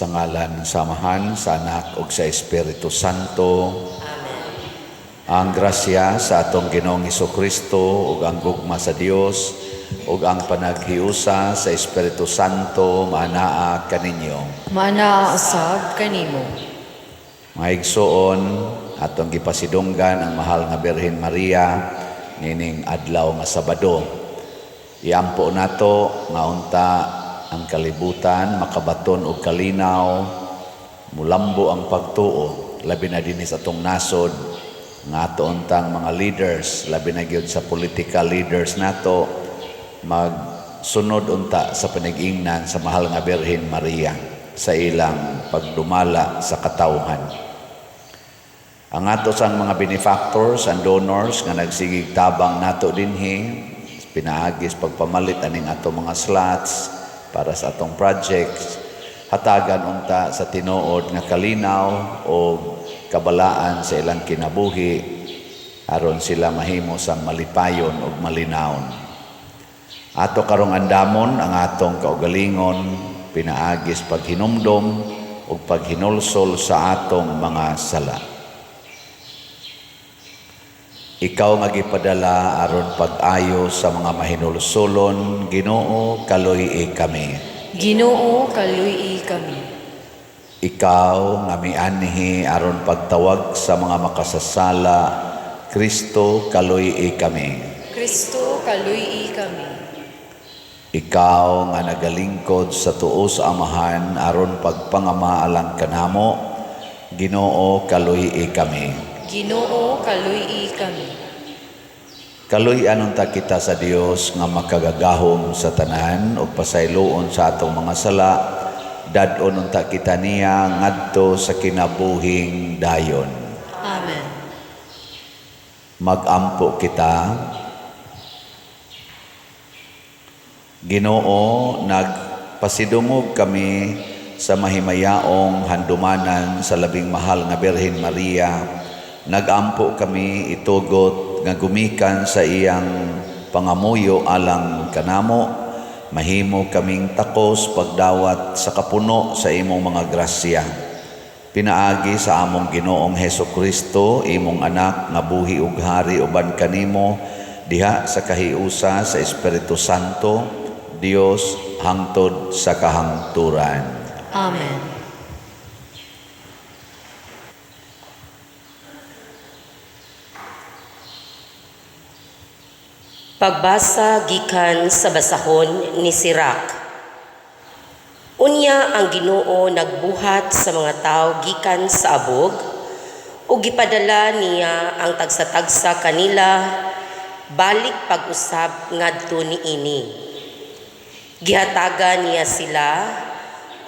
Sa ngalan ng Samahan, sa Anak ug sa Espiritu Santo. Amen. Ang grasya sa atong Ginoong Hesukristo ug ang gugma sa Dios ug ang panaghiusa sa Espiritu Santo manaa kaninyo. Manaa usab kanimo. Mga igsoon, atong gipasidunggan ang mahal nga Birhen Maria nining adlaw nga Sabado. Iampo nato nga unta ang kalibutan makabaton og kalinaw, mulambo ang pagtuo, labi na dinhi sa atong nasod nga ato untang mga leaders, labi na gyud sa political leaders nato magsunod unta sa panag-ingnan sa mahal nga Birhen Maria sa ilang pagdumala sa katawhan. Ang ato sang mga benefactors and donors nga nagsigig tabang nato dinhi pinaagis pagpamalit aning ato mga slots para sa atong projects, hatagan unta sa tinuod nga kalinaw o kabalaan sa ilang kinabuhi aron sila mahimo sang malipayon ug malinawon. Ato karong andamon ang atong kaugalingon, pinaagis paghinumdom ug paghinulsol sa atong mga sala. Ikaw nga gipadala aron pag-ayo sa mga mahinulsolon, Ginoo, kaluy kami. Ginoo, kaluy kami. Ikaw nga mianhi aron pagtawag sa mga makasasala, Kristo, kaluy kami. Kristo, kaluy kami. Ikaw nga nagalingkod sa tuo sa Amahan aron pagpangama alang kanamo, Ginoo, kaluy kami. Ginoo, kaluy kami. Kaluy anunta kita sa Dios nga makagagahom sa tanan o pasayloon sa atong mga sala, dadon unta kita niya ngadto sa kinabuhing dayon. Amen. Magampo kita. Ginoo, nagpasidungog kami sa mahimayaong handumanan sa labing mahal nga Birhen Maria. Nagampo kami itugot nga gumikan sa iyang pangamuyo alang kanamo, mahimo kaming takos pagdawat sa kapuno sa imong mga grasya. Pinaagi sa among Ginoong Hesukristo, imong anak nga buhi ug hari uban kanimo diha sa kahiusa sa Espiritu Santo, Dios hangtod sa kahangturan. Amen. Pagbasa gikan sa basahon ni Sirak. Unya ang Ginoo nagbuhat sa mga tao gikan sa abog ug gipadala niya ang tagsa-tagsa kanila balik pag-usab ngadto niini. Gihatagan niya sila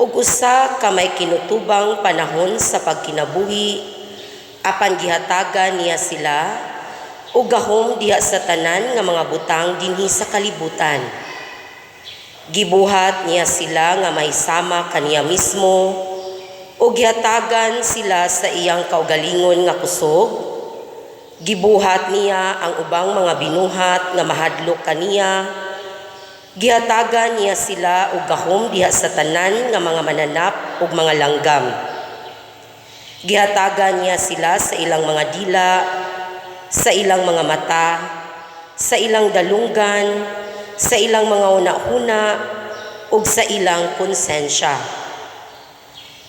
ug usa ka may kinutubang panahon sa pagkinabuhi apan gihatagan niya sila ug gahom diha sa tanan nga mga butang dinhi sa kalibutan. Gibuhat niya sila nga may sama kaniya mismo ug gihatagan sila sa iyang kaugalingon nga kusog. Gibuhat niya ang ubang mga binuhat nga mahadlok kaniya. Gihatagan niya sila ug gahom diha sa tanan nga mga mananap ug mga langgam. Gihatagan niya sila sa ilang mga dila, sa ilang mga mata, sa ilang dalunggan, sa ilang mga una-una, ug sa ilang konsensya.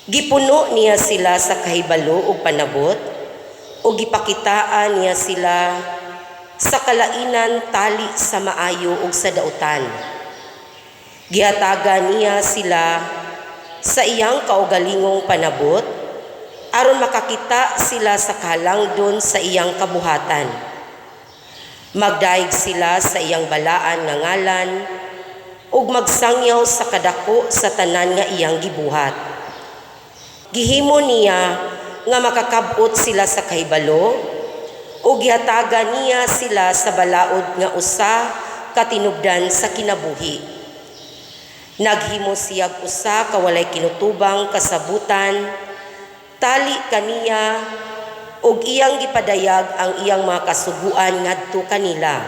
Gipuno niya sila sa kahibalo ug panabot, ug gipakitaan niya sila sa kalainan tali sa maayo ug sa dautan. Gihatagan niya sila sa iyang kaugalingong panabot, aron makakita sila sa kahalangdon sa iyang kabuhatan. Magdaig sila sa iyang balaan nga ngalan ug magsangyaw sa kadako sa tanan nga iyang gibuhat. Gihimo niya nga makakabot sila sa kahibalo ug gihatagan niya sila sa balaod nga usa ka tinubdan sa kinabuhi. Naghimo siyag usa ka walay kinutubang kasabutan tali kaniya ug iyang gipadayag ang iyang mga kasuguan ngadto kanila.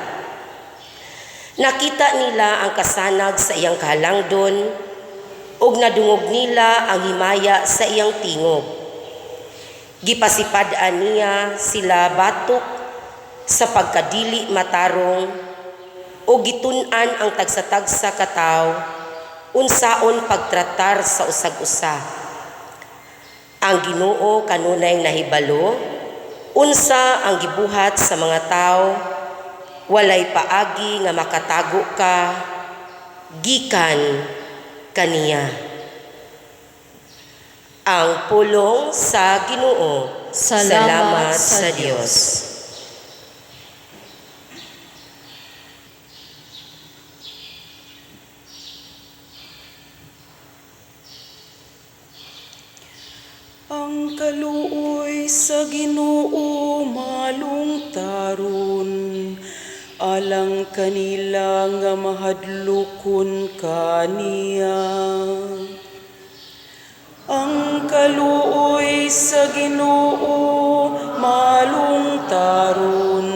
Nakita nila ang kasanag sa iyang kahalangdon ug nadungog nila ang himaya sa iyang tingog. Gipasipad-an niya sila batok sa pagkadili matarong o gitun-an ang tagsa-tagsa kataw unsaon pagtratar sa usag-usa. Ang Ginoo kanunay nahibalo unsa ang gibuhat sa mga tao, walay paagi nga makatago ka gikan kaniya. Ang pulong sa Ginoo. Salamat sa Diyos. Ang kaluoy sa Ginoo malungtaron, alang kanila nga mahadlokon kaniya. Ang kaluoy sa Ginoo malungtaron,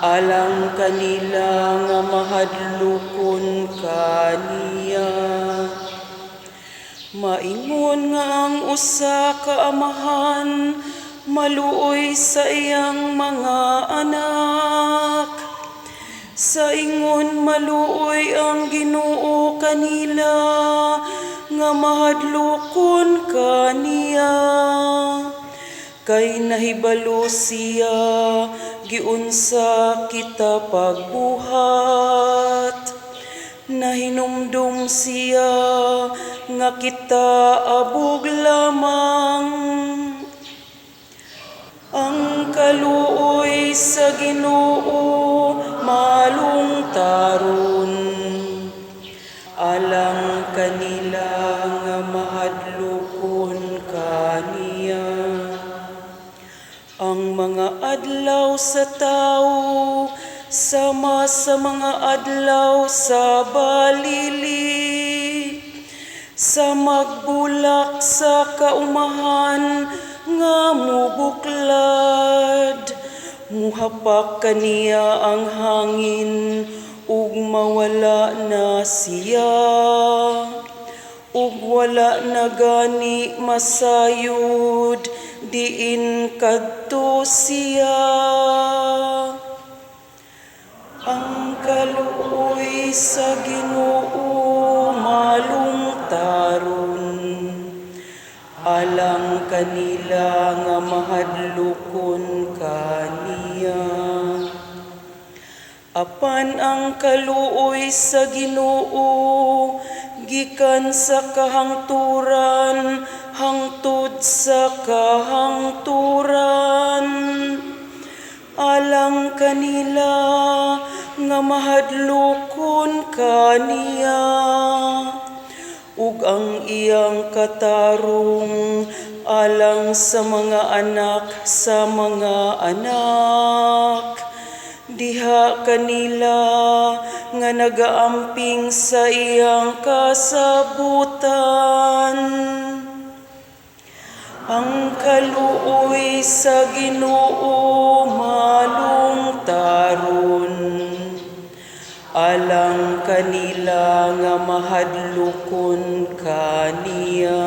alang kanila nga mahadlokon kaniya. Maingon nga ang usa ka amahan maluoy sa iyang mga anak. Sa ingon maluoy ang Ginoo kanila nga mahadlokon kaniya. Kay nahibalo siya giunsa kita pagbuhat. Nahinumdum siya nga kita abog lamang. Ang kaluoy sa Ginoo malungtaron, alang kanila nga mahadlokon kaniya. Ang mga adlaw sa tao sama sa mga adlaw sa balili, sa magbulak sa kaumahan nga mubuklad. Muhapak kaniya ang hangin ug mawala na siya, ug wala na gani masayod diin kadto siya. Ang kaluoy sa Ginoo malungtaron, alang kanila nga mahadlokon kaniya. Apan ang kaluoy sa Ginoo gikan sa kahangturan hangtod sa kahangturan, alang kanila nga mahadlokon kaniya. Ug ang iyang katarong alang sa mga anak sa mga anak. Diha kanila nga nagaamping sa iyang kasabutan. Ang kaluoy sa Ginoo malungtaron, alang kanila nga mahadlokon kaniya.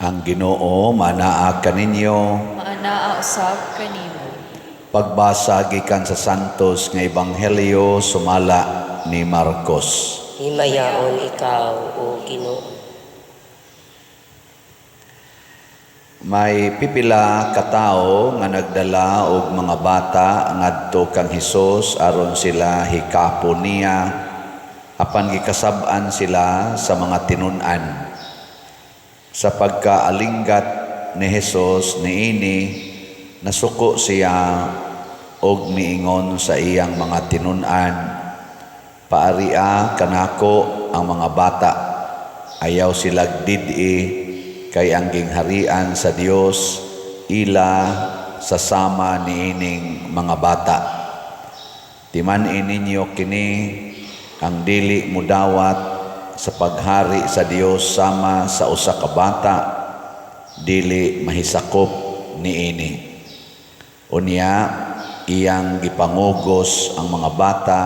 Ang Ginoo manaa kaninyo. Maanaa usab kanimo. Pagbasa gikan sa Santos nga Ebanghelyo sumala ni Marcos. Himayaon ikaw, O Ginoo. May pipila ka tawo nga nagdala og mga bata ngadto kang Hesus aron sila hikapon niya apan gikasab-an sila sa mga tinun-an. Sa pagkaalinggat ni Hesus niini nasuko siya og niingon sa iyang mga tinun-an, "Paaria kanako ang mga bata, ayaw silag did-i kay ang gingharian sa Dios ila sa sama niining mga bata. Timan-in ninyo kini ang dili mudawat sa paghari sa Dios sama sa usa ka bata, dili mahisakop niini." Unya iyang gipangugos ang mga bata,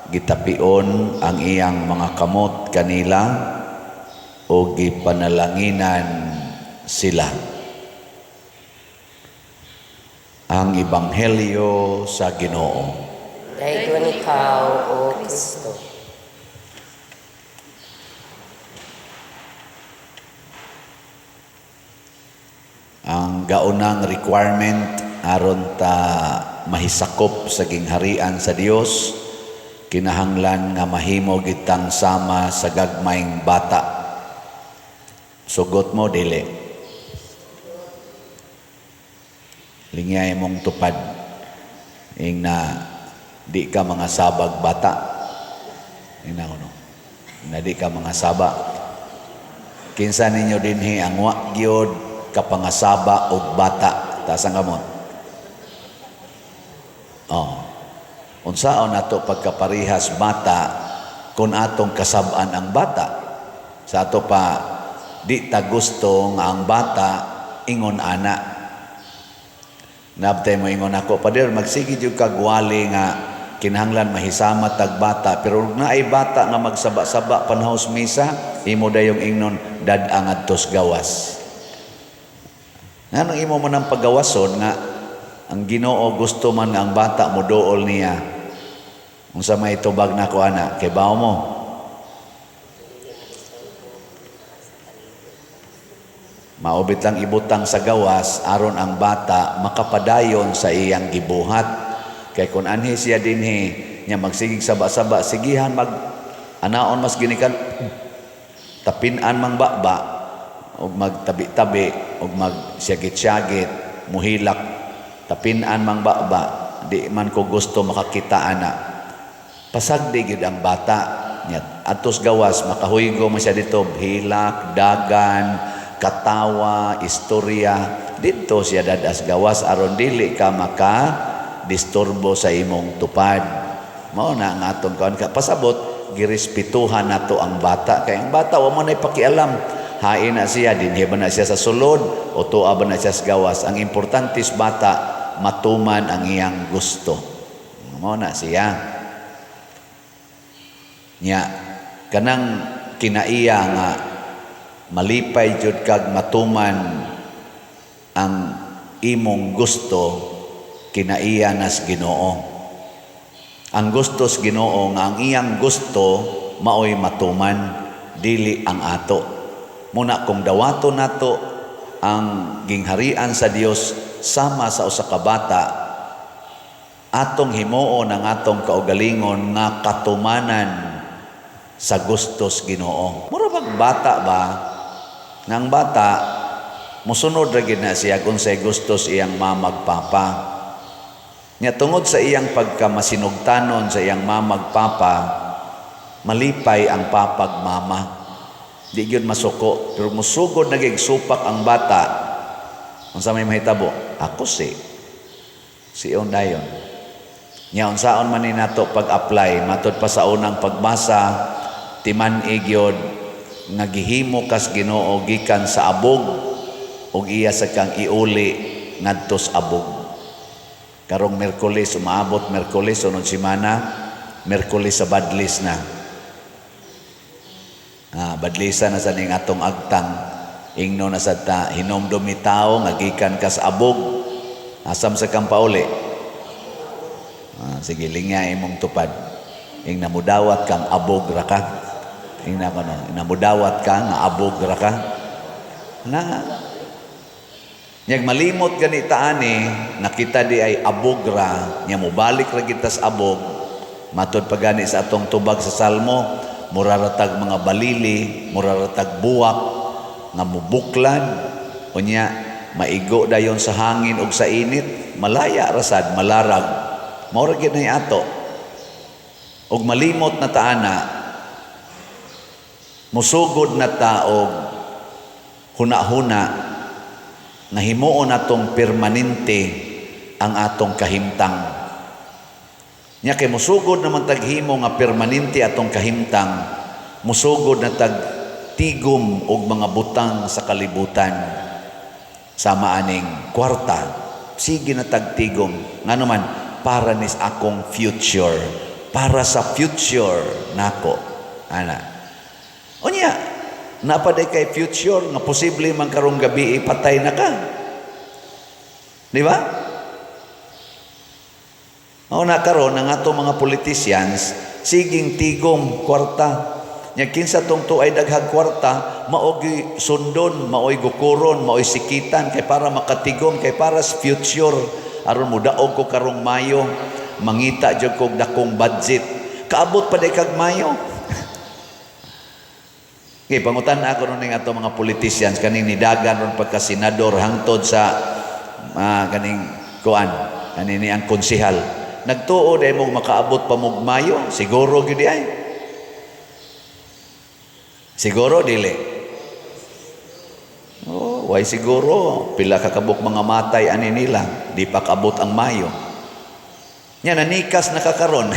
gitapion ang iyang mga kamot kanila o gipanalanginan sila. Ang Ebanghelyo sa Ginoo. Dayon ikaw, O Kristo. Ang gaunang requirement aron ta mahisakop sa gingharian sa Dios, kinahanglan nga mahimo gitang sama sa gagmayng bata. Sugot mo dili. Lingay mong tupad ing na di ka mga sabag bata. Ina ko no. Na di ka mga saba. Kinsa ninyo dinhi ang wa gyud kapangasaba og bata. Taas ang kamot. Unsaon nato pagkaparihas bata kung atong kasab-an ang bata. Sa ato pa di ta gusto nga ang bata ingon ana. Nabtay mo ingon ako, "Pader, magsige jud kag wali nga kinahanglan mahisama tag bata, pero ug naay bata nga magsaba-saba panahos misa, imo dayong ingnon dad-ang adtos gawas." Nganong imo man ang pagawason nga ang Ginoo gusto man nga ang bata mo dool niya. Unsa may tubag nako ana, kay bawo mo. Maubit lang ibutang sa gawas aron ang bata makapadayon sa iyang gibuhat. Kay kun anhi siya dinhi nya magsigig saba-saba, sigihan mag anaon mas ginikan tapin-an mang baba og magtabi-tabi og magsyagit-syagit, muhilak tapin-an mang baba, di man ko gusto makakita ana. Pasagdi gid ang bata nya atos gawas makahuygo man siya dito, hilak, dagan, katawa, istorya, dito siya dadas gawas aron dili ka maka disturbo sa imong tupad. Mao na ang atong kaon ka pasabot girespetuhan nato ang bata, kay ang bata wa man ay pakialam hain na siya dinhi ba na siya sa sulod o tuwa ba na siya sa gawas. Ang importante sa bata matuman ang iyang gusto. Mao na siya nya kanang kinaiya nga malipay jud kag matuman ang imong gusto, kinaiya nas Ginoo. Ang gusto sa Ginoo nga ang iyang gusto maoy matuman, dili ang ato. Muna kung dawato nato ang gingharian sa Dios sama sa usa ka bata, atong himuon ang atong kaugalingon nga katumanan sa gustos Ginoo. Mura pag bata ba, nang bata, musunod ra gid na siya kung say gustos iyang mamag papa. Nya tungod sa iyang pagkamasinugtanon sa iyang mamag papa, malipay ang papag mama. Di gyud masuko, pero musugod naging supak ang bata. Unsa may mahitabo? Ako si Ondayon. Nya unsaon man ni nato pag-apply matud pa sa unang pagbasa, timan igyod nga gihimo kas Ginoo gikan sa abog ug iya sa kang iuli ngadto sa abog. Karong Miyerkules umaabot Miyerkules sunod semana, Miyerkules sa Badlis na. Badlisan na sa ning atong agtang ingno na sa ta hinomdom ni tawo nga gikan kas abog asam sa kang pauli. Sige linga imong tupad. Ing namudawat kang abog ra ka. Ing namudawat ka nga abog ra ka. Na nyag malimot ganita ani nakita di ay abog ra nya mobalik ra kita sa abog. Matud pa gani sa atong tubag sa Salmo, muraratag mga balili, muraratag buwak nga mubuklan unya maigo dayon sa hangin ug sa init, malaya rasad, malarag. Mao ra gyud nay ato. Ug malimot na taana, musugod na taog huna-huna na himuon atong permanente ang atong kahimtang. Nya kay musugod naman taghimo nga permanente atong kahimtang, musugod na tag tigom og mga butang sa kalibutan. Sama aning kwarta, sige na tagtigom. Nga naman, para nis akong future. Para sa future nako. Ana. Unya, napaday kay future nga posible man karong gabi ipatay na ka. Di ba? O na karon ang ato mga politicians, siging tigom kwarta. Nya kinsa tong tuay daghag kwarta, maogi sundon, maoy gukuron, maoy sikitan kay para makatigom, kay para sa future aron mo daog ko karong Mayo, mangita jud kog dakong budget. Kaabot pa day kag Mayo. Kay pangutan ako ning ato mga politicians kaning nidagan ron pagka senador hangtod sa kaning kuan, kanini ang konsehal. Nagtuo day mo makaabot pa mo Mayo, siguro gyud ay. Siguro dili. Oh, why siguro pila ka kabuk mga matay ani nila, di pa kabot ang Mayo. Nya nanikas na kakaron.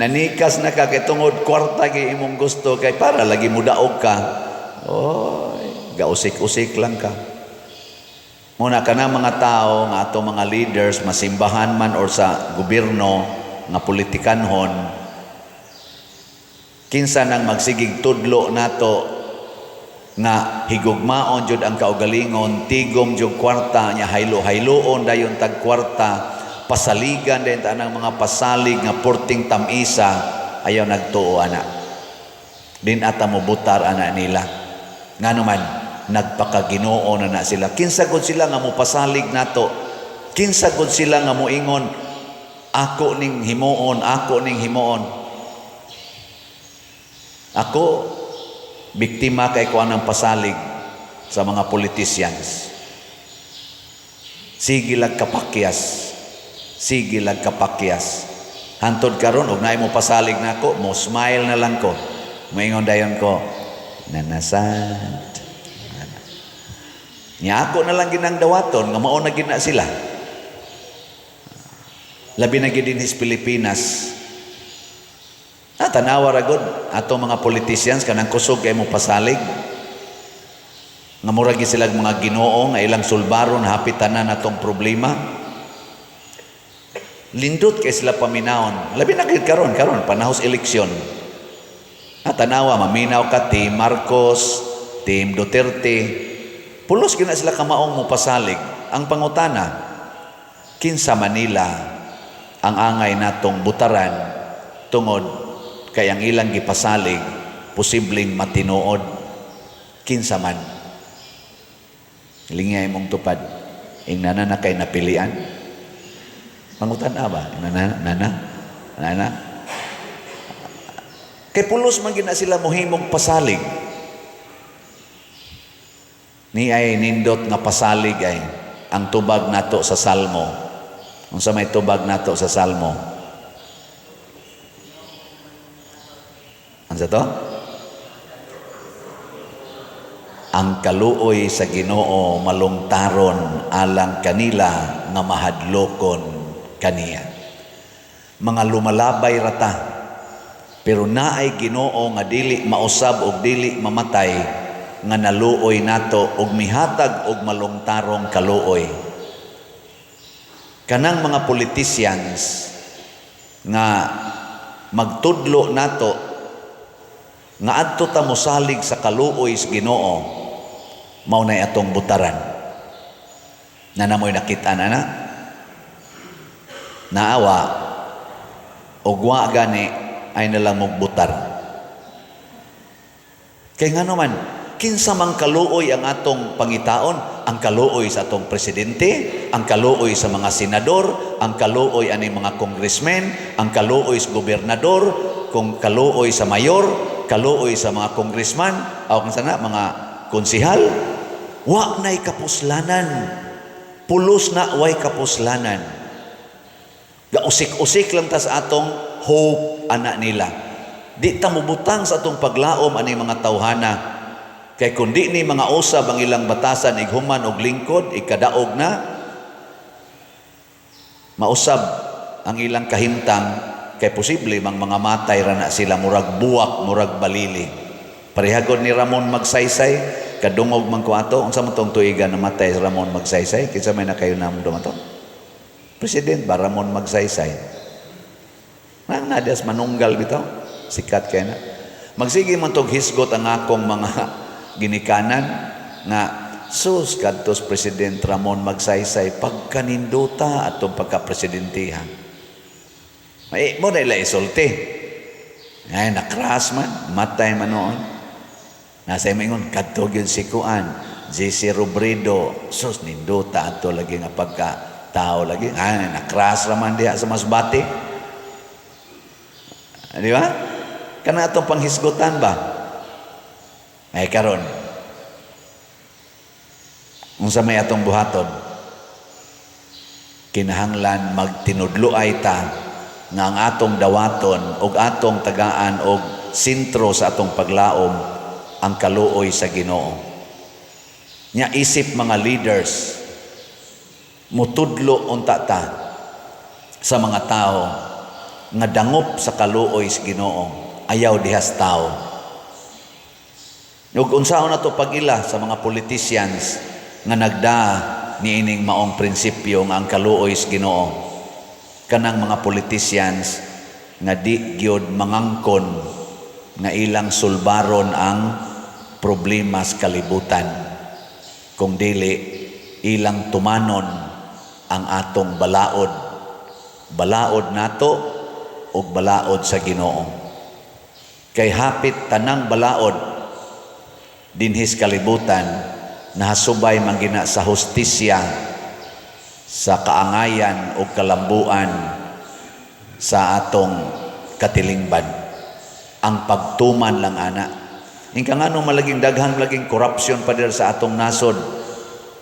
Nanikas na ka kay tungod kwarta kay imong gusto kay para lagi mo daog ka. Oy, gausik-usik lang ka. Muna ka na mga tao nga ato mga leaders masimbahan man or sa gobyerno nga politikanhon, kinsa nang magsigig tudlo nato nga higugmaon jud ang kaugalingon, tigom jud kwarta nya haylo-hayloon dayon tag kwarta, pasaligan dayon tanang mga pasalig nga porting tamisa, ayaw nagtuo ana. Din ata mo butar ana nila. Ngano man nagpakaginoo na sila. Kinsa gud sila nga mo pasalig nato? Kinsa gud sila nga moingon ako ning himuon, ako ning himuon? Ako, biktima kay kuan ng pasalig sa mga politicians. Sige lang kapakyas. Sige lang kapakyas. Hantod karon og naay mo pasalig nako, mo smile na lang ko. Moingon dayon ko, nanasad. Nya ako na lang ginang dawaton nga mao na gid na sila. Labi na gid din sa Pilipinas. Tanawa ra gud ato mga politicians kanang kusog kay mo pasalig. Nga mura gid sila mga Ginoo nga ilang sulbaron hapit tanan atong problema. Lindot kay sila paminawon. Labi na gid karon panahos eleksyon. Tanawa maminaw ka team Marcos, team Duterte. Pulos gina sila kamaong mo pasalig. Ang pangutana, kinsa Manila ang angay natong butaran tungod kay ang ilang gipasalig posibleng matinuod, kinsa man. Lingay mong tupad ingana na kay napilian. Pangutan-a ba? Nana. Kay pulos man gina sila mohimong pasalig. Ni ay nindot nga pasalig ay ang tubag nato sa Salmo. Unsa may tubag nato sa Salmo? Ano to? Ang kaluoy sa Ginoo malungtaron alang kanila nga mahadlokon kaniya. Mga lumalabay rata, pero naay Ginoo nga dili mausab og dili mamatay nga naluoy nato og mihatag og malungtarong kaluoy. Kanang mga politicians nga magtudlo nato nga adto ta mosalig sa kaluoy sa Ginoo, mao nay atong butaran. Namoy nakita na naawa og wa gani ay nalang magbutar. Kay ngano man kinsa mang kaluoy ang atong pangitaon, ang kaluoy sa atong presidente, ang kaluoy sa mga senador, ang kaluoy ani mga congressmen, ang kaluoy sa gobernador, kung kaluoy sa mayor, kaluoy sa mga congressman, o kung sana mga konsihal, Wa na'y kapuslanan. Pulos na way kapuslanan. Gausik-usik lang ta sa atong hope ana nila. Di ta mubutang sa atong paglaom ani mga tawhana. Kay kundi ni mga usab ang ilang batasan ighuman og lingkod, ikadaog na, mausab ang ilang kahimtang, kay posible mang mga matay ra na sila murag buwak, murag balili. Parehagod ni Ramon Magsaysay, kadungog man ko ato, unsa man tong tuigan na matay si Ramon Magsaysay, kinsa may na kayo namo dumato? President ba Ramon Magsaysay? Nang nadas manunggal bitaw, sikat kay na. Magsige man tong hisgot ang akong mga ginikanan nga sus kadtos President Ramon Magsaysay pagkaninduta atong pagka-presidentiha. May mo na ila isulti. Ay nakras man, matay man noon. Nasa ingon kadto gyud si Kuan, JC Robredo, sus ninduta ato lagi nga pagka-tao lagi. Ay nakras ra man diha sa Masbate. Di ba? Kana atong panghisgutan ba? Ay karon. Unsa may atong buhaton? Kinahanglan magtinudloay ta nga ang atong dawaton ug atong tagaan og sentro sa atong paglaom ang kaluoy sa Ginoo. Nya isip mga leaders mutudlo unta ta sa mga tao nga dangop sa kaluoy sa Ginoo, ayaw dihas tao. Ug unsaon nato pag-ila sa mga politicians nga nagda niining maong prinsipyo nga ang kaluoy sa Ginoo. Kanang mga politicians nga di gyud mangangkon nga ilang sulbaron ang problema sa kalibutan, kung dili ilang tumanon ang atong balaod nato ug balaod sa Ginoo. Kay hapit tanang balaod dinhis kalibutan nahasubay man gina sa hustisya, sa kaangayan o kalambuan sa atong katilingban. Ang pagtuman lang ana. Ingka nga nung malaging daghan malaging korupsyon pa dir sa atong nasod.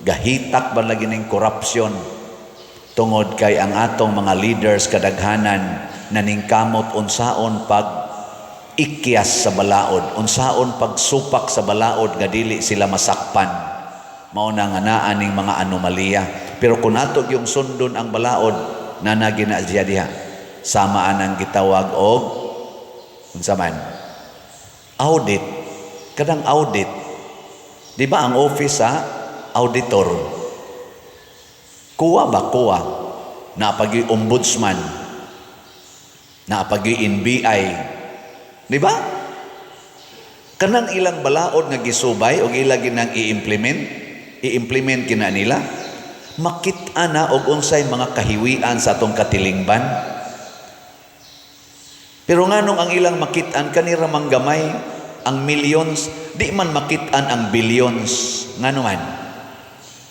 Gahitak ba lagi ning korupsyon tungod kay ang atong mga leaders kadaghanan naningkamot unsaon pag ikyas sa balaod, unsaon pagsupak sa balaod nga dili sila masakpan. Mao na nga naa ning mga anomalya. Pero kung natog yung sundon ang balaod, nanagina siya diha. Samaan ang gitawag og unsa man? Audit. Kadang audit. Di ba ang office sa auditor? Kuwa ba? Kuwa. Napagi ombudsman. Napagi NBI. Di ba? Kanang ilang balaod nga gisubay o ilagi nang i-implement kina nila. Makita na og unsay mga kahiwian sa atong katilingban. Pero nganong ang ilang makitaan kanira manggamay ang millions, di man makitaan ang billions. Ngano man?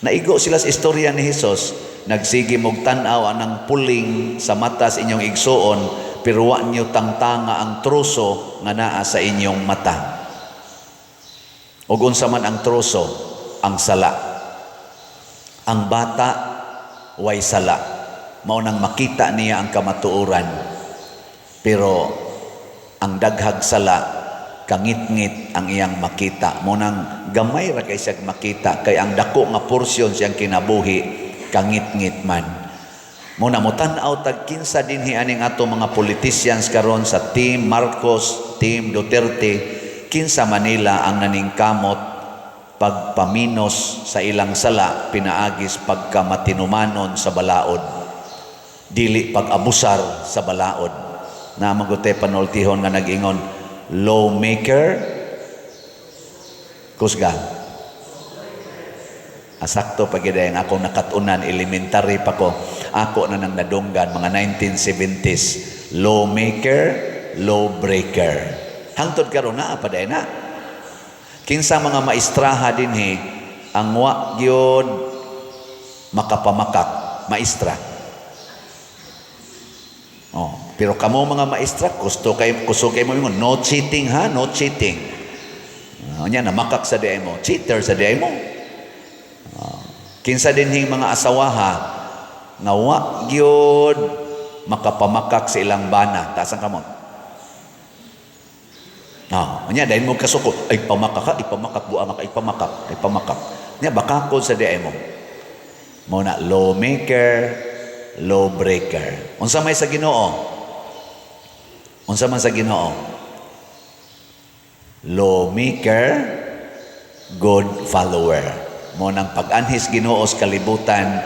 Naigo sila sa istorya ni Jesus, nagsige mog tan-aw anang puling sa matas inyong igsuon, pero wa niyo tangtanga ang troso nga naa sa inyong mata. Ug unsa man ang troso? Ang sala. Ang bata way sala. Mao nang makita niya ang kamatuoran. Pero ang daghag sala kangit-ngit ang iyang makita. Mao nang gamay ra kay siya makita kay ang dako nga porsyon siyang kinabuhi kangit-ngit man. Mao na mo tan-aw tag kinsa dinhi aning ato mga politicians karon sa Team Marcos, Team Duterte, kinsa Manila ang naningkamot pagpaminos sa ilang sala pinaagis pagkamatinumanon sa balaod, dili pag-abusar sa balaod. Na magute panultihon nga nag-ingon lawmaker kusga asakto pagiday ang akong nakatunan elementary pa ko, ako na nang nadunggan mga 1970s, lawmaker, lawbreaker. Hangtod karon na pa day na. Kinsa mga maestraha dinhi ang wa gyud makapamakak, maestra. Oh, pero kamo mga maestra, kusog kay mo ingon, no cheating ha, no cheating. Nya namakak sa diay mo, cheater sa diay mo. Kinsa dinhing mga asawaha nga wa gyud makapamakak sa ilang bana. Taasan ka mo. Nya dahil mo kasuko, ay pamakak buang ka, ipamakak. Nya bakakod sa diay mo. Mao na lawmaker, lawbreaker. Unsa may sa Ginoo? Unsa man sa Ginoo? Lawmaker, good follower. Mo nang pag-anhis Ginoo sa kalibutan,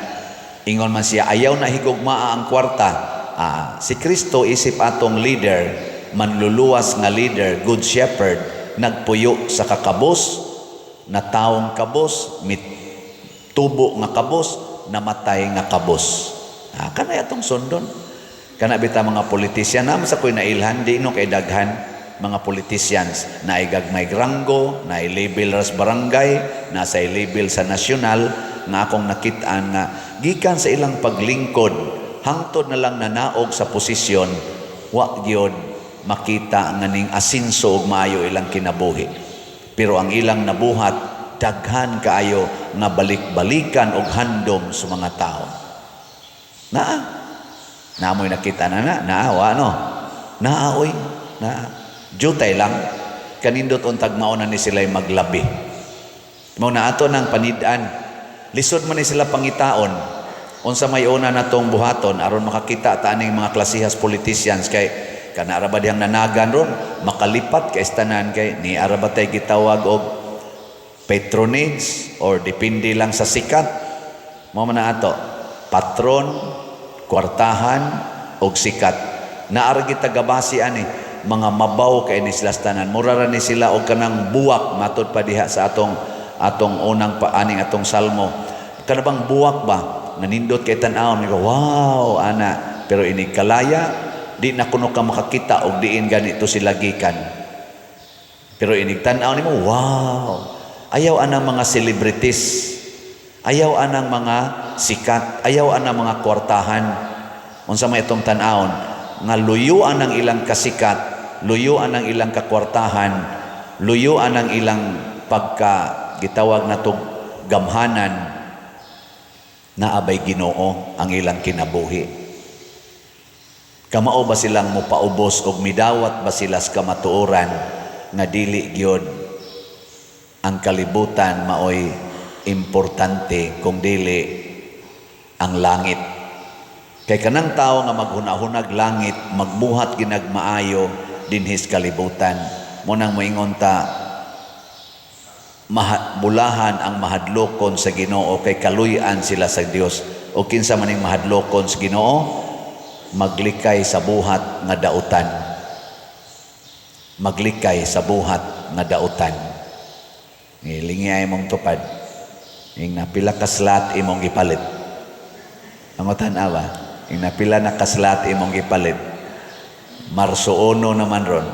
ingon man siya ayaw na higugmaa ang kwarta. Si Kristo isip atong leader, manluluwas nga leader, good shepherd, nagpuyo sa kakabos, na taong kabos, tubo nga kabos, namatay nga kabos. Kana atong sundon. Kana bita mga politisyan naman sa ko'y nailhan, di no kay daghan mga politicians na igagmay ranggo, na i-label ras barangay, na sa i-label sa nasyonal, nga akong nakitaan nga gikan sa ilang paglingkod, hangtod na lang nanaog sa posisyon, wa gyud makita nga ning asinso og maayo ilang kinabuhi. Pero ang ilang nabuhat, daghan kaayo nga balik-balikan og handom sa mga tao. Naamoy nakita na naawa no. Naaoy, jutay lang. Kanindot untag mauna ni sila'y maglabi. Mao na ato nang panid-an. Lisod man ni sila pangitaon. Unsa may una natong buhaton aron makakita ta aning mga klasihas politicians kay kana ra ba diyang nanagan ron makalipat kay tanan kay ni ara ba tay gitawag og patronage or depende lang sa sikat. Mao man na ato patron, kwartahan og sikat. Naara kita gabasi ani mga mabaw kay ni sila tanan. Mura ra ni sila og kanang buwak matud pa diha sa atong unang paaning atong salmo. Kana bang buwak ba nanindot kay tan-awon niko wow ana pero ini kalaya di na kuno ka makakita og diin ganito sila gikan pero ini tan-aw nimo wow ayaw anang mga celebrities ayaw anang mga sikat ayaw anang mga kwartahan unsa may itong tan-awon nga luyuan ang ilang kasikat luyuan ang ilang kakwartahan luyuan ang ilang pagka gitawag natong gamhanan na abay Ginoo ang ilang kinabuhi. Kamao ba silang mopaubos og midawat ba sila sa kamatuoran nga dili gyud ang kalibutan maoy importante kung dili ang langit. Kay kanang tao nga maghunahunag langit magbuhat ginagmaayo dinhis kalibutan. Mo nang moingon ta bulahan ang mahadlokon sa Ginoo kay kaluy-an sila sa Dios o kinsa maning mahadlokon sa Ginoo maglikay sa buhat nga dautan maglikay sa buhat nga dautan ngilingay mong tupad ing napila ka slat imong gipalit ang tan-awa ing napila na kaslat imong gipalit Marso 1 naman ron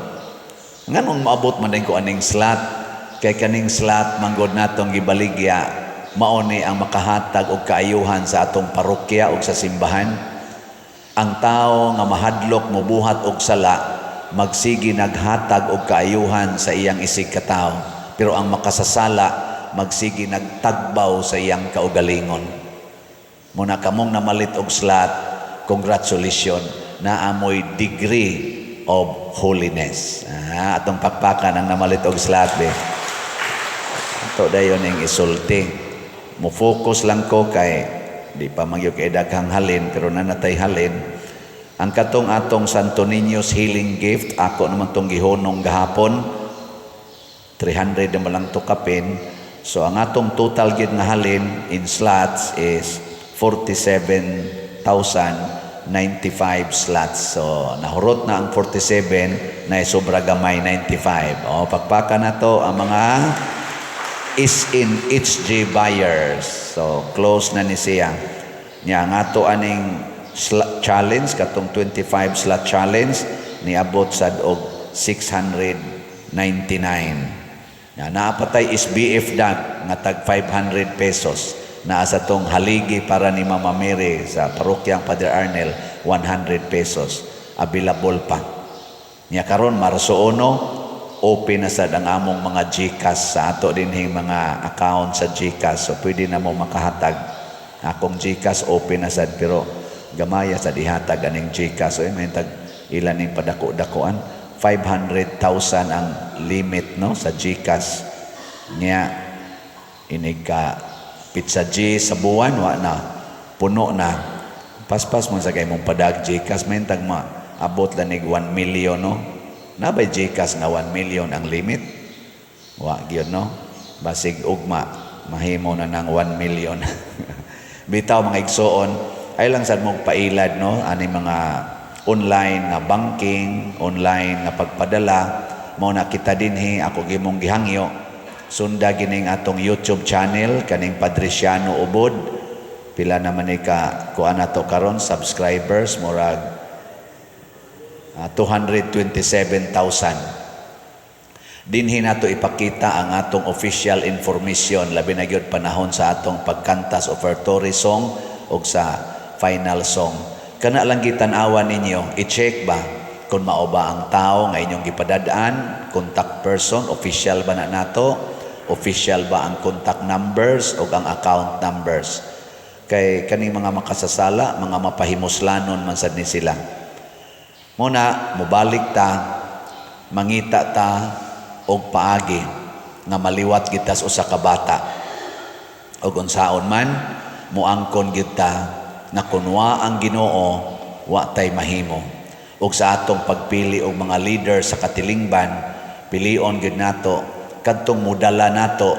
nganong maabot man din ko aning slat kay kaning slat manggod natong gibaligya mao ni ang makahatag og kaayuhan sa atong parokya ug sa simbahan. Ang tao nga mahadlok mobuhat og sala magsigi naghatag og kaayuhan sa iyang isig katao pero ang makasasala magsigi nagtagbaw sa iyang kaugalingon. Muna kamong namalit og slat, congratulations, naamoy degree of holiness. Atong pakpakan ang namalit og slat be. Ato dayon ning isulti. Mo focus lang ko kay di pa magyo kay daghang halin pero nanatay halin. Ang katong atong Santo Niño's healing gift ako naman tong gihonong gahapon 300 na lang to kapin. So ang atong total gid nga halin in slots is 47,095 slots. So nahurot na ang 47 na sobra gamay 95. O pakpaka na to ang mga is in HG buyers. So close na ni siya. Nya nga to aning challenge katong 25 slot challenge niabot sad og 699. Naapatay SBF dag nga tag 500 pesos na sa tong haligi para ni Mama Mary sa parokyang Father Arnel 100 pesos available pa. Nya karon Marso 1 open na sad ang among mga GCash sa ato dinhing mga account sa GCash so pwede na mo makahatag Akong GCash open na sad pero gamaya sa dihatag aning GCash. May tag ilan ning padako-dakuan. 500,000 ang limit no sa GCash. Nya inig ka pizza G sa buwan wa na puno na. Paspas mo sa kay mong padag GCash may tag abot lang nig 1 million no. Nabay GCash nga 1 million ang limit. Wa gyud no. Basig ugma mahimo na ng 1 million. Bitaw mga igsoon, ay lang sad mong pailad no ani mga online nga banking, online nga pagpadala, mao na kita dinhi ako gimong gihangyo. Sunda gining atong YouTube channel kaning Padresiano Ubod. Pila naman ni ka kuan nato karon subscribers murag 227,000. Dinhi nato ipakita ang atong official information labi na gyud panahon sa atong pagkantas offertory song ug sa final song. Kana lang gitan-awan ninyo, i-check ba kung mao ba ang tao nga inyong gipadadaan, contact person, official ba na nato, official ba ang contact numbers o ang account numbers. Kay kaning mga makasasala, mga mapahimuslanon man sad ni sila. Muna, mubalik ta, mangita ta, og paagi nga maliwat kita sa usa ka bata. Og unsaon man muangkon kita na kunwa ang Ginoo wa tay mahimo. Ug sa atong pagpili og mga leader sa katilingban, pilion gid nato kadtong mudala nato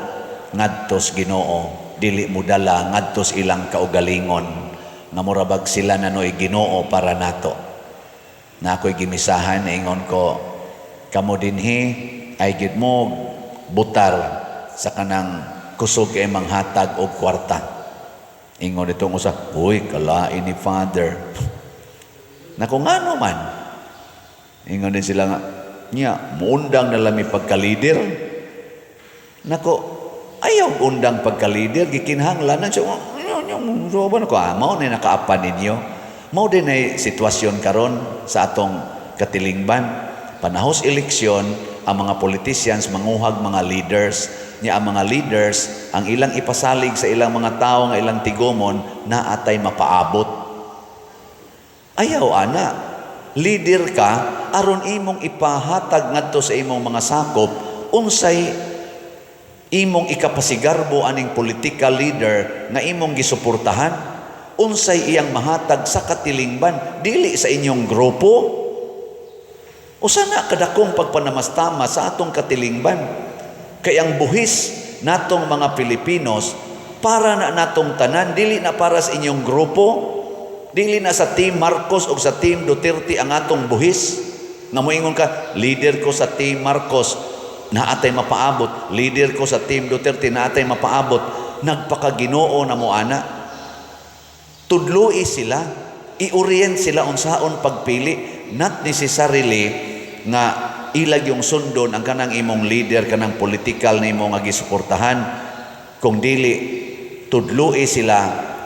ngadtos Ginoo, dili mudala ngadtos ilang kaugalingon nga murabag sila nanoy Ginoo para nato. Na ako'y gimisahan ingon ko kamo dinhi ay gid mo butar sa kanang kusog kay manghatag og kwarta. Ingon itong usa, "Uy, kalain ni Father." Nako ngano man. Ingon din sila nga, "Nya, muundang na lami pagka-leader." Nako, ayaw undang pagka-leader gikinahanglanan siya. Roban ko, mao na nakaapan ninyo. Mao din ay sitwasyon karon sa atong katilingban. Panahos eleksyon, ang mga politicians manguhag mga leaders. Nya ang mga leaders, ang ilang ipasalig sa ilang mga tao nga ilang tigomon na atay mapaabot. Ayaw ana. Leader ka aron imong ipahatag ngadto sa imong mga sakop unsay imong ikapasigarbo aning political leader nga imong gisuportahan, unsay iyang mahatag sa katilingban dili sa inyong grupo. Usa na kadakong pagpanamastama sa atong katilingban. Kay ang buhis natong mga Pilipinos para na natong tanan, dili na para sa inyong grupo, dili na sa Team Marcos o sa Team Duterte ang atong buhis. Nga moingon ka, leader ko sa Team Marcos na atay mapaabot, leader ko sa Team Duterte na atay mapaabot. Nagpakaginoo na mo ana. Tudloi sila, i-orient sila unsaon pagpili, not necessarily nga ilag yung sundon ang kanang imong leader, kanang political na imong gisuportahan, kung dili tudloi sila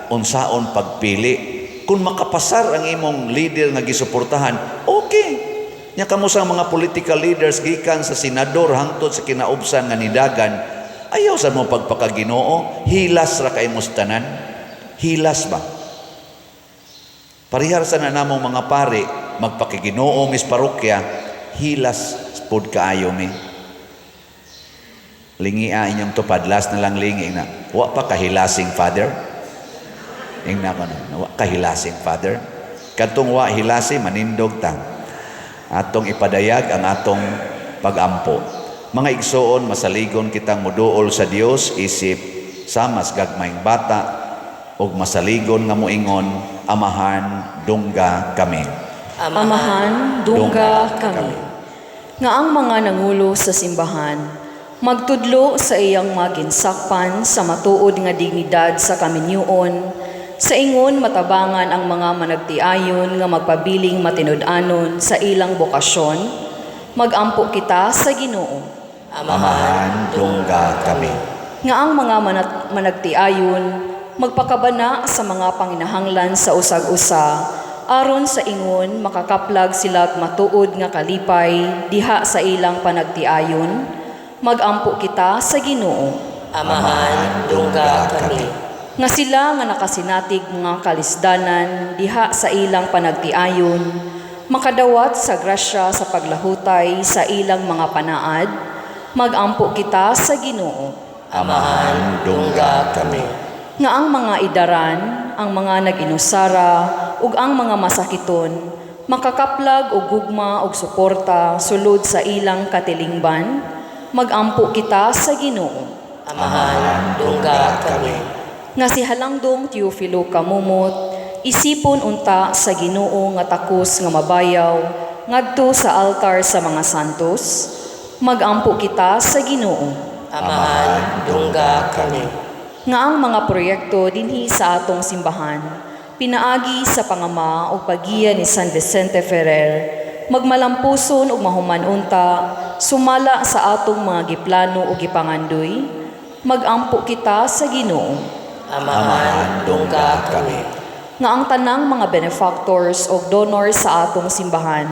unsaon pagpili. Kung makapasar ang imong leader nga gisuportahan, okay. Nya kamo sa mga political leaders gikan sa senador hangtod sa kinaubsan nga nidagan, ayaw sa mo pagpakaginoo, hilas ra kay mustanan. Hilas ba? Parihar sa na namong mga pari magpakiginoo mis parokya, hilas pod kaayo mi. Lingia inyong tupad, last na lang lingi na. Wa pa kahilasing Father. Ingna ko na, wa kahilasing Father. Kadtong wa hilasi manindog ta. Atong ipadayag ang atong pagampo. Mga igsoon, masaligon kitang muduol sa Dios isip sa mas gagmayng bata ug masaligon nga moingon, Amahan, dungga kami. Amahan, dungga kami. Nga ang mga nangulo sa simbahan, magtudlo sa iyang maginsakpan sa matuod nga dignidad sa kaminyoon, sa ingon matabangan ang mga managtiayon nga magpabiling matinud-anon sa ilang bokasyon, magampo kita sa Ginoo. Amahan, dungga kami. Nga ang mga managtiayon, magpakabana sa mga panginahanglan sa usag-usa, aron sa ingon makakaplag sila matuod nga kalipay diha sa ilang panagtiayon, magampo kita sa Ginoo. Amahan, dungga kami. nga sila nga nakasinatig nga kalisdanan diha sa ilang panagtiayon, makadawat sa grasya sa paglahutay sa ilang mga panaad, magampo kita sa Ginoo. Amahan, dungga kami. Nga ang mga idaran, ang mga nag-inusara, ug ang mga masakiton, makakaplag og gugma og suporta sulod sa ilang katilingban, magampo kita sa Ginoo. Amahan, dungga kami. Nga si Halangdong Teofilo Kamumot, isipon unta sa Ginoo nga takos nga mabayaw, ngadto sa altar sa mga santos, magampo kita sa Ginoo. Amahan, dungga kami. Nga ang mga proyekto dinhi sa atong simbahan, pinaagi sa pangama o pagiya ni San Vicente Ferrer, magmalampuson ug mahuman unta, sumala sa atong mga giplano o gipangandoy, magampo kita sa Ginoo. Amahan, dungga kami. Nga ang tanang mga benefactors o donors sa atong simbahan,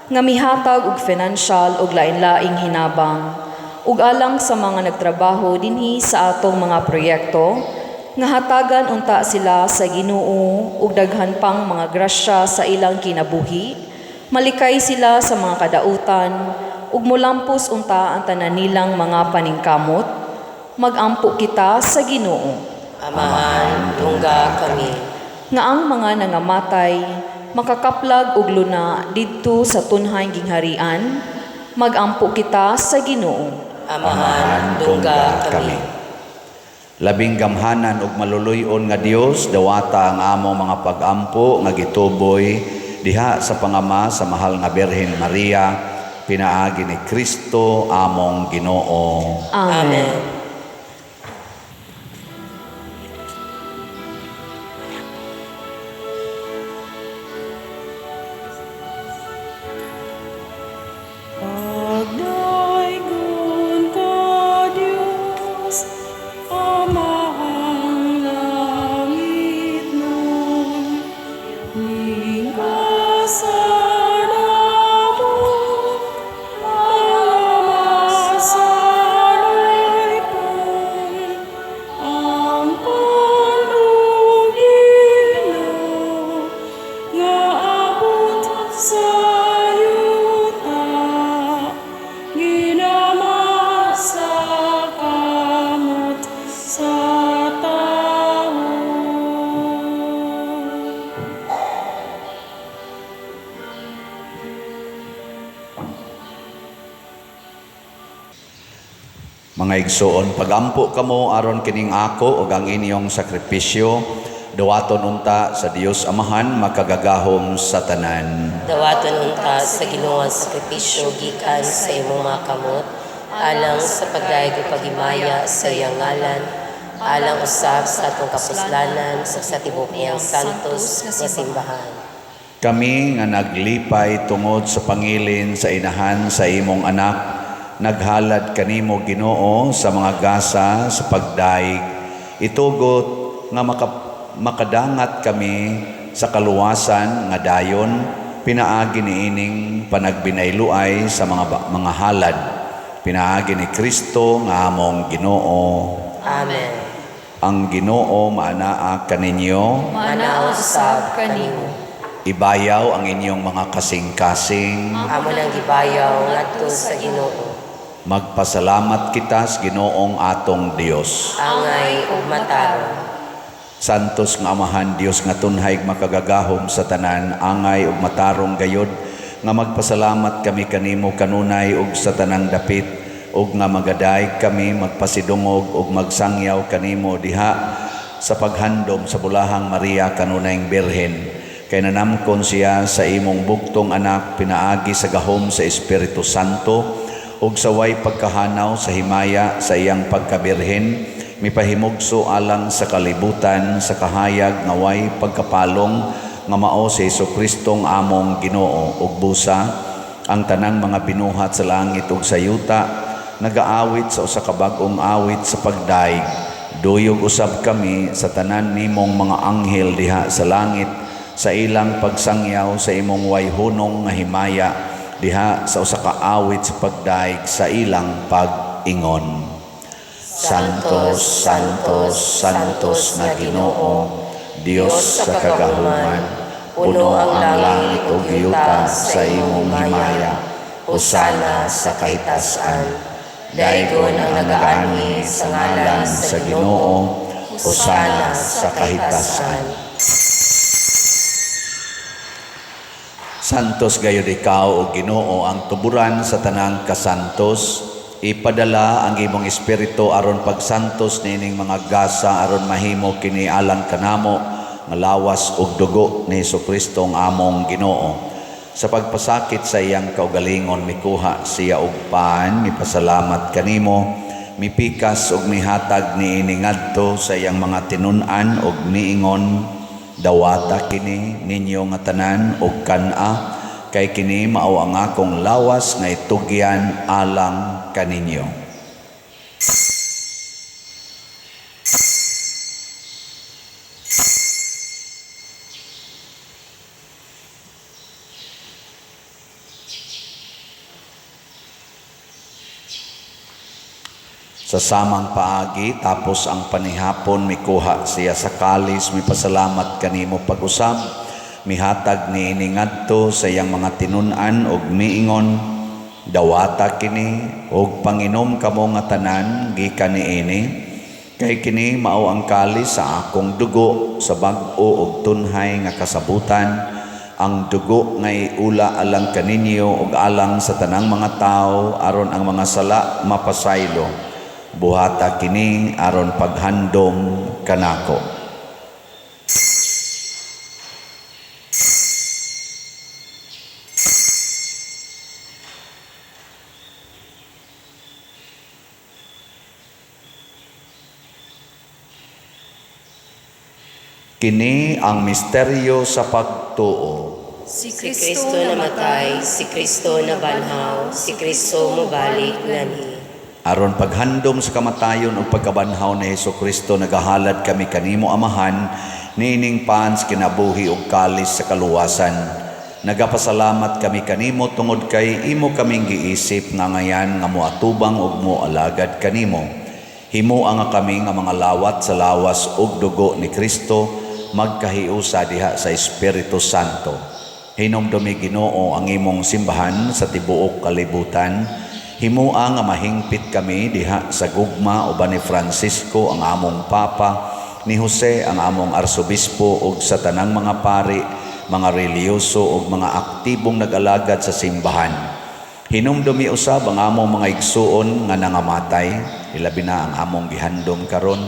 nga mihatag og financial og lain-laing hinabang, ug alang sa mga nagtrabaho dinhi sa atong mga proyekto, nga hatagan unta sila sa Ginoo ug daghan pang mga grasya sa ilang kinabuhi, malikay sila sa mga kadautan, ug mulampos unta ang tanan nilang mga paningkamot, magampo kita sa Ginoo. Amahan, dungga kami. Nga ang mga nangamatay, makakaplag og luna didto sa tunhay gingharian, magampo kita sa Ginoo. Amahan, dungga kami. Labing gamhanan ug maluluyon nga Dios, dawata ang among mga pag-ampo nga gituboy diha sa pangama sa mahal nga Birhen Maria, pinaagi ni Kristo among Ginoo. Amen. Pagdaigong ka Diyos, Amahang langit nun, ligasan mo, mga masanay pong, ang panugino, nga abot sa yuta, ginamasa kamot sa tao. Mga igsoon, pagampo kamo aron kining ako ug ang inyong sakripisyo, dawaton unta sa Dios Amahan makagagahom sa tanan. Dawaton unta sa Ginoo ang sakripisyo gikan sa imong mga kamot, alang sa pagdaig ug pagimaya sa iyang ngalan, alang usab sa atong kapuslanan sa tibuok iyang santos nga simbahan. Kami nga naglipay tungod sa pangilin sa inahan sa imong anak, naghalad kanimo Ginoo sa mga gasa sa pagdaig, itugot nga makadangat kami sa kaluwasan nga dayon, pinaagi niining panagbinayluay sa mga halad, pinaagi ni Kristo nga among Ginoo. Amen. Ang Ginoo maanaa kaninyo, Manausab kanimo. ibayaw ang inyong mga kasing-kasing, Amo nang gibayaw ngadto sa Ginoo. magpasalamat kita sa Ginoong atong Dios. Angay ug matarong. Santos nga Amahan Dios nga tunhay makagagahom sa tanan, angay ug matarong gayod, nga magpasalamat kami kanimo kanunay ug sa tanang dapit, ug nga magadayeg kami magpasidungog ug magsangyaw kanimo diha sa paghandom sa bulahang Maria kanunayng Birhen. Kay nanamkon siya sa imong buktong anak, pinaagi sa gahom sa Espiritu Santo, ug sa way pagkahanaw sa himaya sa iyang pagkabirhen, mipahimugso alang sa kalibutan sa kahayag nga way pagkapalong nga mao si Jesucristong among Ginoo, ug busa ang tanang mga binuhat sa langit ug sa yuta nagaawit sa usa ka bag-ong awit sa pagdaig. Duyog usab kami sa tanan nimong mga anghel diha sa langit sa ilang pagsangyaw sa imong wayhunong nga himaya diha sa usa ka awit sa pagdaig sa ilang pag-ingon. Santos, Santos, Santos nga Ginoo, Dios sa kagahuman, puno ang langit ug yuta sa imong himaya. Hosana sa kahitasan. Daygon ang nagaani sa ngalan sa Ginoo. Hosana sa kahitasan. Santos gayud ikaw o Ginoo ang tuburan sa tanang kasantos. Ipadala ang imong espiritu aron pagsantos nining mga gasa aron mahimo kini alang kanamo nga lawas ug dugo ni Jesucristo ang among Ginoo. Sa pagpasakit sa iyang kaugalingon mikuha siya og paan, mipasalamat kanimo, mipikas ug mihatag niini ngadto sa iyang mga tinun-an ug miingon, dawata kini ninyo nga tanan ug kan-a, kay kini mao ang akong lawas nga itugyan alang kaninyo. Sa samang paagi, tapos ang panihapon, mikuha siya sa kalis, mipasalamat kanimo pag-usab, mihatag ni iningadto sa iyang mga tinun-an ug miingon, dawata kini ug panginom kamo nga tanan gikan niini, kay kini mao ang kalis sa akong dugo sa bag-o ug tunhay nga kasabutan, ang dugo nga iula alang kaninyo ug alang sa tanang mga tao aron ang mga sala mapasaylo. Buhata kini aron paghandom kanako. Kini ang misteryo sa pagtuo. Si Kristo namatay, si Kristo nabanhaw, si Kristo mobalik nani. Aron paghandom sa kamatayon o pagkabanhaw ni Jesucristo, nagahalad kami kanimo amahan, nining pans kinabuhi ug kalis sa kaluwasan. Nagapasalamat kami kanimo tungod kay imo kaming giisip nga ngayan nga moatubang ug moalagad kanimo. Himuang nga kami nga mga lawat sa lawas ug dugo ni Kristo, magkahiusa diha sa Espiritu Santo. Hinumdumi Ginoo ang imong simbahan sa tibuok kalibutan. Himua nga mahingpit kami diha sa gugma uban ni Francisco ang among Papa, ni Jose ang among Arsobispo ug sa tanang mga pari, mga reliyoso ug mga aktibong nag-alagad sa simbahan. Hinumdumi usab ang among mga igsuon nga nangamatay, ilabi na ang among gihandom karon.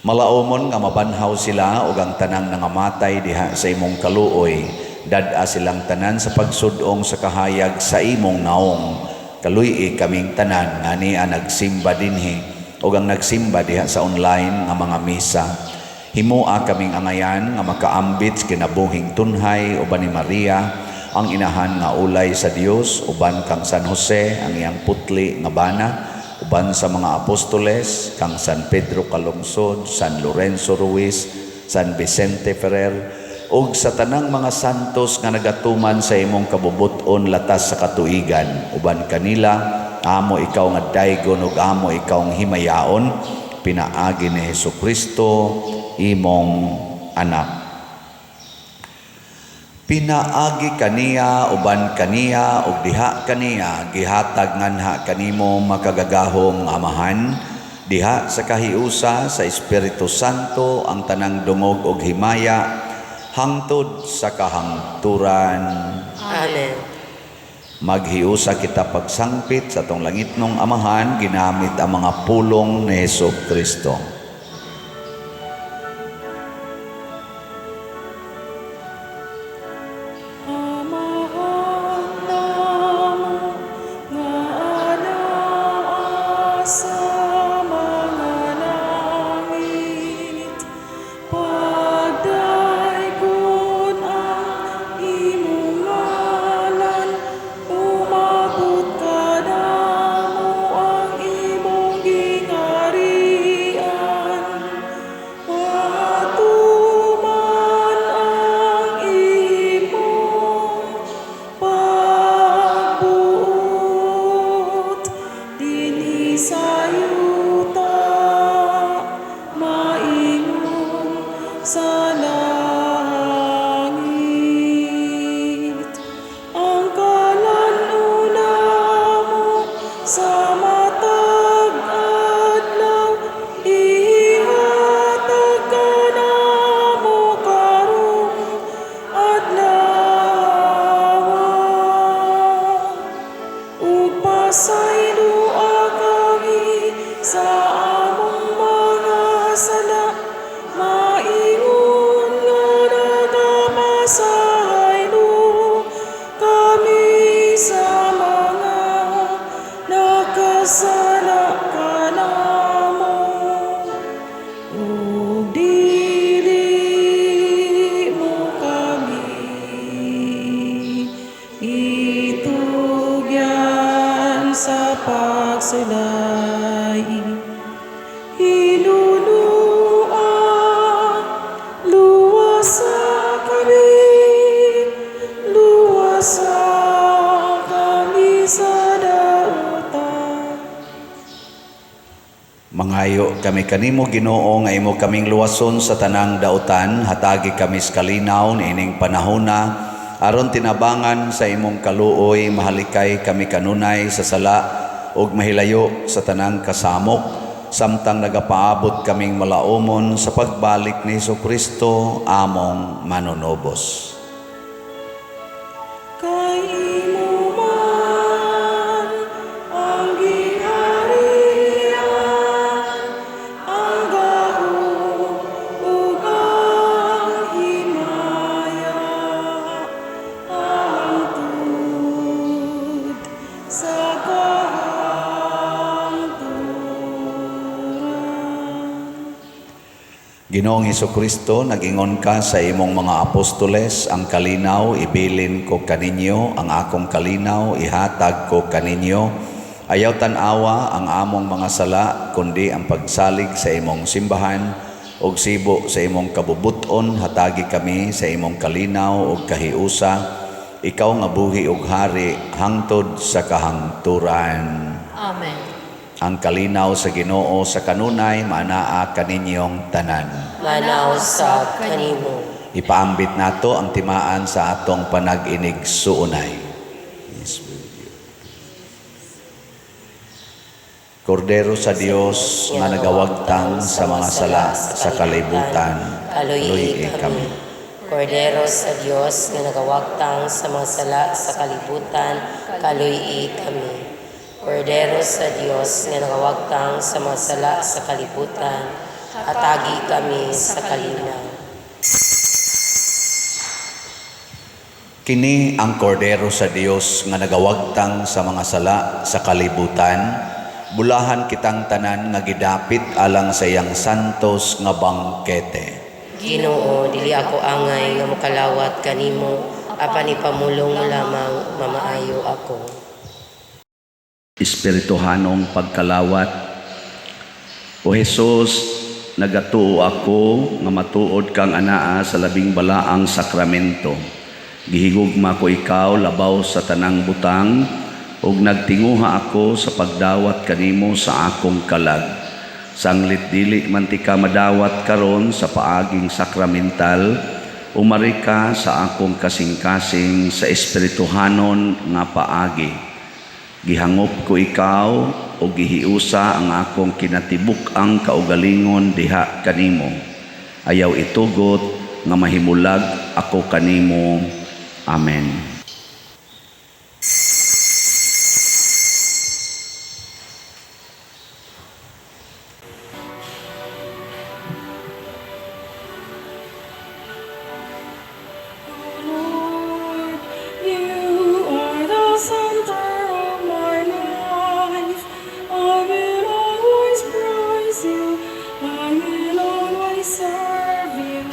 Malaumon nga mabanhaw sila ug ang tanang nangamatay diha sa imong kaluoy. Dad-a silang tanan sa pagsudong sa kahayag sa imong naong. Kaluy kaming tanan nga niya nagsimba dinhi o ang nagsimba diha sa online nga mga misa. Himua kaming angayan nga makaambit kinabuhing tunhay uban ni Maria, ang inahan nga ulay sa Dios, uban kang San Jose ang iyang putli nga bana, uban sa mga apostoles kang San Pedro Calungsod, San Lorenzo Ruiz, San Vicente Ferrer, ug sa tanang mga santos nga nagatuman sa imong kabubuton latas sa katuigan, uban kanila amo ikaw nga daygon ug amo ikaw nga himayaon, pinaagi ni Jesucristo imong anak. Pinaagi kaniya uban kaniya ug diha kaniya gihatag nganha kanimo makagagahong amahan, diha sa kahiusa sa Espiritu Santo ang tanang dungog ug himaya hangtod sa kahangturan. Amen. Maghiusa kita pagsangpit sa tong langitnong amahan ginamit ang mga pulong ni Jesucristo. sila'y inuluan. Luwas sa kami, luwas sa kami sa dautan. Mangayo kami kanimo Ginoo nga imo kaming luwason sa tanang dautan, hatagi kami sa kalinaw niining panahona, aron tinabangan sa imong kaluoy, mahalikay kami kanunay sa sala ug mahilayo sa tanang kasamok, samtang nagapaabot kaming malaumon sa pagbalik ni Jesucristo among manunobos. Kay imo man ang gingharian, ang gahom ug ang himaya, hangtod sa kahangturan. Ginoong Hesukristo, nag-ingon ka sa imong mga apostoles, ang kalinaw ibilin ko kaninyo, ang akong kalinaw ihatag ko kaninyo. Ayaw tanawa ang among mga sala, kundi ang pagsalig sa imong simbahan, ug sibo sa imong kabubuton, hatagi kami sa imong kalinaw ug kahiusa. Ikaw nga buhi ug hari, hangtod sa kahangturan. Amen. Ang kalinaw sa Ginoo sa kanunay, manaa kaninyong tanan. Manaw sa kanimo. Ipaambit nato ang timaan sa atong panag-inig suunay. Kordero sa Dios nga nagawagtang sa mga sala sa kalibutan, kaluy kami. Kordero sa Dios nga nagawagtang sa mga sala sa kalibutan, kaluy kami. Kordero sa Dios nga nagawagtang sa mga sala sa kalibutan, atagi kami sa kalinaw. Kini ang kordero sa Dios nga nagawagtang sa mga sala sa kalibutan, bulahan kitang tanan nga gidapit alang sa iyang santos nga bangkete. Ginoo, dili ako angay nga mokalawat kanimo, apan ipamulong mo lamang mamaayo ako. Espirituhanong pagkalawat. O Jesus, nagatuo ako nga matuod kang anaa sa labing balaang sakramento. Gihigugma ko ikaw labaw sa tanang butang, ug nagtinguha ako sa pagdawat kanimo sa akong kalag. Sanglit dili man ti ka madawat karon sa paaging sakramental, umari ka sa akong kasing-kasing sa espirituhanon nga paagi. Gihangop ko ikaw o gihiusa ang akong kinatibuk ang kaugalingon diha kanimo. Ayaw itugot nga mahimulag ako kanimo. Amen. Lord, you are the center of my life. I will always praise you. I will always serve you.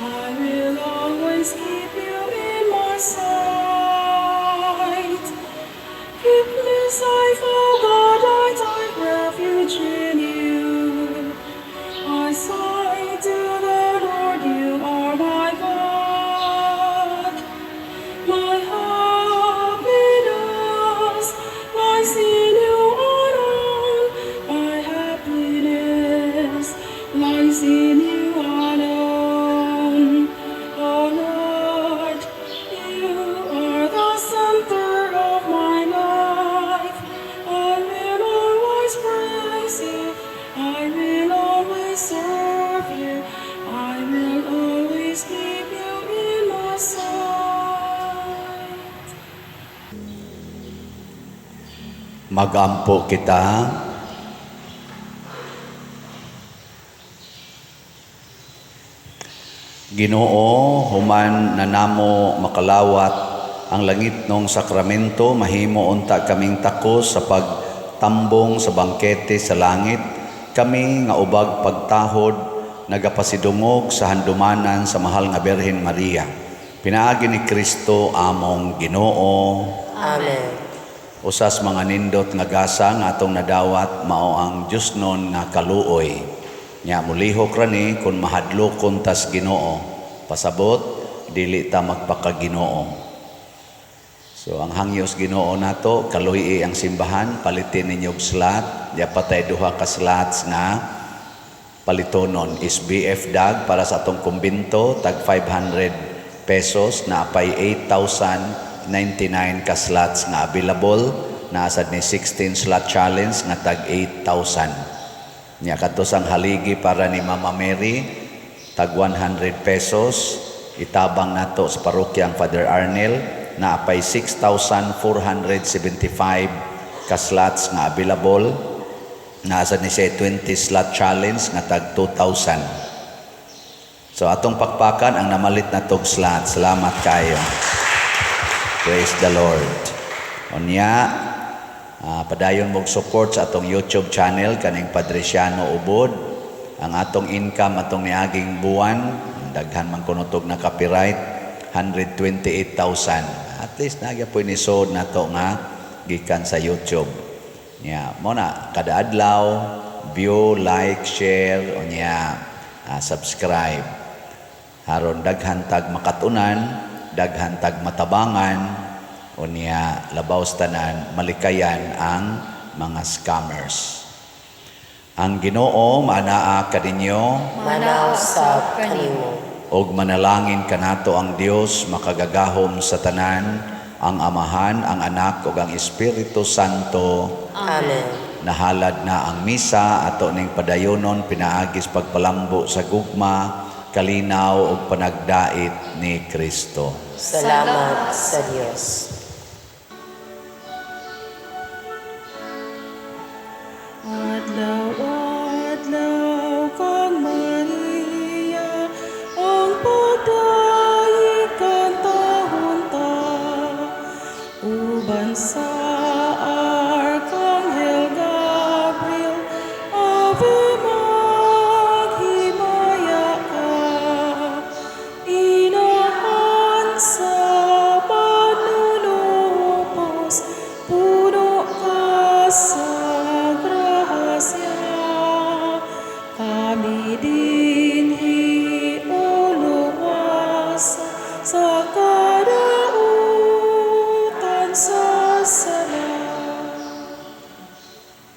I will always keep you in my sight. Keep me safe, oh God, I take refuge in you. I say to the Lord, you are my God. My happiness lies in you alone. My happiness lies in you alone. Oh Lord, you are the center of my life. I will always praise you. I will always serve you. I will always keep you in my sight. Magampo kita. Ginoo, human na namo makalawat ang langit nung sakramento, mahimo unta kaming takos sa pagtambong sa bangkete sa langit. Kami nga ubag pagtahod, nagapasidungog sa handumanan sa mahal nga Birhen Maria. Pinaagi ni Kristo among Ginoo. Amen. Usas mga nindot nga gasa nga atong nadawat mao ang Dios nun nga kaluoy. Nya mulihok ra ni kun mahadlokon tas Ginoo. Pasabot dili ta magpakaginoo. So ang hangyos Ginoo nato kaluy ang simbahan, palitin ninyo og slot, ya patay duha ka slots nga palitonon is BF dag para sa atong kumbinto tag 500 pesos na apay 8,099 ka slots nga available na asad ni 16 slot challenge nga tag 8,000. Nya kadto sang haligi para ni Mama Mary tag 100 pesos itabang nato sa parokya ang Father Arnel na apay 6,475 ka slots nga available na asad ni siya 20 slot challenge nga tag 2,000. So atong pakpakan ang namalit na tog slot. Salamat kayo. Praise the Lord. Unya, padayon mong support sa atong YouTube channel kaning Padresiano Ubod. Ang atong income atong niaging buwan, daghan man kunutog na copyright, 128,000. At least nagya po inisod na to nga gikan sa YouTube. Nya, mo na kada adlaw view, like, share, unya subscribe. Haron daghan tag makatunan, daghan tag matabangan, unya labaw tanan malikayan ang mga scammers. Ang Ginoo maanaa kadinyo, Manaw sa kanimo. og manalangin kanato ang Dios makagagahom sa tanan, ang Amahan, ang Anak ug ang Espiritu Santo. Amen. Nahalad na ang misa ato ning padayonon pinaagis pagpalambo sa gugma, kalinaw ug panagdait ni Kristo. Salamat sa Diyos. Adlaw-adlaw kang Maria, ang pagdaig kang tahunta, uban sa Arkanghel Gabriel, Ave maghimaya ka, inahan sa panunupos, puno ka sa grasya, kami di